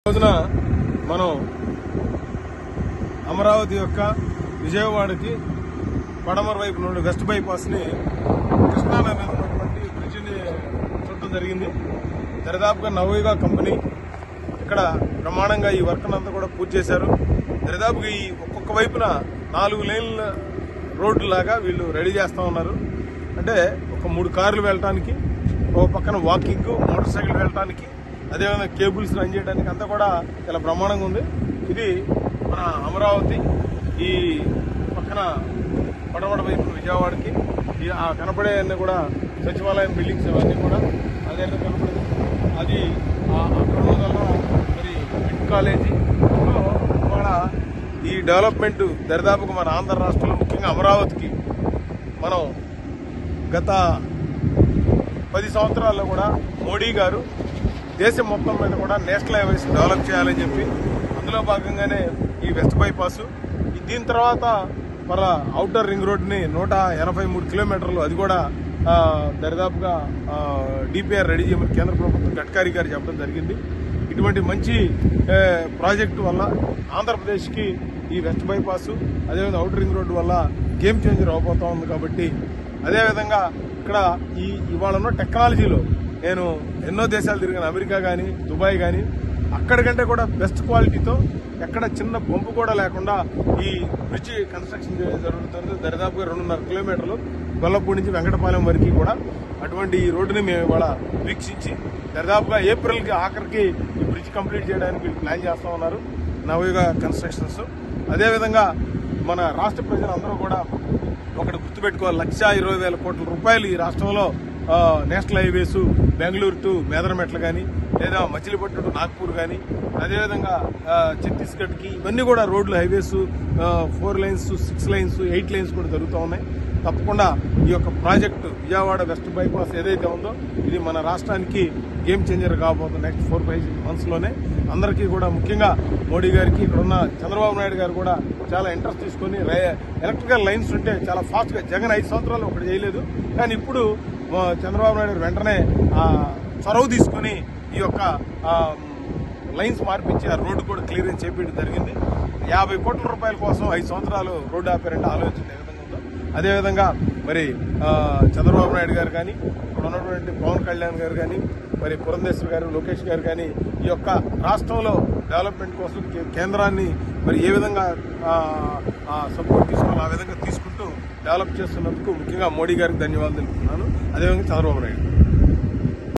రోజున మనం అమరావతి యొక్క విజయవాడకి పడమర వైపు నుండి వెస్ట్ బైపాస్ ని కృష్ణానది మీద ఉన్నటువంటి బ్రిడ్జిని చూడటం జరిగింది. దరిదాపుగా నవయుగ కంపెనీ ఇక్కడ బ్రహ్మాండంగా ఈ వర్క్ అంతా కూడా పూర్తి చేశారు. దరిదాపుగా ఈ ఒక్కొక్క వైపున 4 లేన్ల రోడ్డు లాగా వీళ్ళు రెడీ చేస్తా ఉన్నారు. అంటే ఒక 3 కార్లు వెళ్ళటానికి, ఒక పక్కన వాకింగ్, మోటార్ సైకిల్ వెళ్ళటానికి, అదేవిధంగా కేబుల్స్ రన్ చేయడానికి అంతా కూడా చాలా బ్రహ్మాండంగా ఉంది. ఇది మన అమరావతి ఈ పక్కన పడమర వైపు విజయవాడకి ఆ కనపడే అన్ని కూడా సచివాలయం బిల్డింగ్స్ అవన్నీ కూడా అదే కనపడదు. అది అక్కడ వల్ల మరి మిడ్ కాలేజీ ఇవాళ ఈ డెవలప్మెంట్ దరిదాపుగా మన ఆంధ్ర రాష్ట్రంలో ముఖ్యంగా అమరావతికి మనం గత 10 సంవత్సరాల్లో కూడా మోడీ గారు దేశం మొత్తం మీద కూడా నేషనల్ హైవేస్ డెవలప్ చేయాలని చెప్పి అందులో భాగంగానే ఈ వెస్ట్ బైపాస్, దీని తర్వాత మన ఔటర్ రింగ్ రోడ్ని 183 కిలోమీటర్లు అది కూడా దరిదాపుగా డిపిఆర్ రెడీ చేయమని కేంద్ర ప్రభుత్వం గడ్కరీ గారు చెప్పడం జరిగింది. ఇటువంటి మంచి ప్రాజెక్టు వల్ల ఆంధ్రప్రదేశ్కి ఈ వెస్ట్ బైపాస్ అదేవిధంగా ఔటర్ రింగ్ రోడ్డు వల్ల గేమ్ చేంజర్ అవబోతా ఉంది. కాబట్టి అదేవిధంగా ఇక్కడ ఇవాళ ఉన్న టెక్నాలజీలో నేను ఎన్నో దేశాలు తిరిగాను, అమెరికా కానీ దుబాయ్ కానీ, అక్కడికంటే కూడా బెస్ట్ క్వాలిటీతో ఎక్కడ చిన్న పంపు కూడా లేకుండా ఈ బ్రిడ్జి కన్స్ట్రక్షన్ జరుగుతుంది. దరిదాపుగా 2.5 కిలోమీటర్లు గొల్లపూడి నుంచి వెంకటపాలెం వరకు కూడా అటువంటి ఈ రోడ్డుని మేము ఇవాళ వీక్షించి దరిదాపుగా ఏప్రిల్కి ఆఖరికి ఈ బ్రిడ్జ్ కంప్లీట్ చేయడానికి ప్లాన్ చేస్తా ఉన్నారు నవయుగ కన్స్ట్రక్షన్స్. అదేవిధంగా మన రాష్ట్ర ప్రజలందరూ కూడా ఒకటి గుర్తుపెట్టుకోవాలి, 1,20,000 కోట్ల రూపాయలు ఈ రాష్ట్రంలో నేషనల్ హైవేస్ బెంగళూరు టు మేదరమెట్లు కానీ, లేదా మచిలీపట్నం టు నాగ్పూర్ కానీ, అదేవిధంగా ఛత్తీస్గఢ్కి ఇవన్నీ కూడా రోడ్లు హైవేస్ 4 లైన్స్, 6 లైన్స్, 8 లైన్స్ కూడా జరుగుతూ ఉన్నాయి. తప్పకుండా ఈ యొక్క ప్రాజెక్టు విజయవాడ వెస్ట్ బైపాస్ ఏదైతే ఉందో ఇది మన రాష్ట్రానికి గేమ్ చేంజర్ కాబోతుంది నెక్స్ట్ 4-5 మంత్స్లోనే. అందరికీ కూడా ముఖ్యంగా మోడీ గారికి ఇక్కడ ఉన్న చంద్రబాబు నాయుడు గారు కూడా చాలా ఇంట్రెస్ట్ తీసుకొని ఎలక్ట్రికల్ లైన్స్ ఉంటే చాలా ఫాస్ట్గా, జగన్ 5 సంవత్సరాలు ఒకటి చేయలేదు, కానీ ఇప్పుడు చంద్రబాబు నాయుడు వెంటనే చొరవ తీసుకుని ఈ యొక్క లైన్స్ మార్పించి ఆ రోడ్డు కూడా క్లియరెన్స్ చేపించడం జరిగింది. 50 కోట్ల రూపాయల కోసం 5 సంవత్సరాలు రోడ్డు ఆపారంటే ఆలోచించే విధంగా ఉందో. అదేవిధంగా మరి చంద్రబాబు నాయుడు గారు కానీ, ఇక్కడ ఉన్నటువంటి పవన్ కళ్యాణ్ గారు కానీ, మరి పురంధేశ్వర్ గారు, లోకేష్ గారు కానీ ఈ యొక్క రాష్ట్రంలో డెవలప్మెంట్ కోసం కేంద్రాన్ని మరి ఏ విధంగా సపోర్ట్ తీసుకోవాలో ఆ విధంగా తీసుకుంటూ డెవలప్ చేస్తున్నందుకు ముఖ్యంగా మోడీ గారికి ధన్యవాదాలు తెలుపుతున్నాను. అదేవిధంగా చంద్రబాబు నాయుడు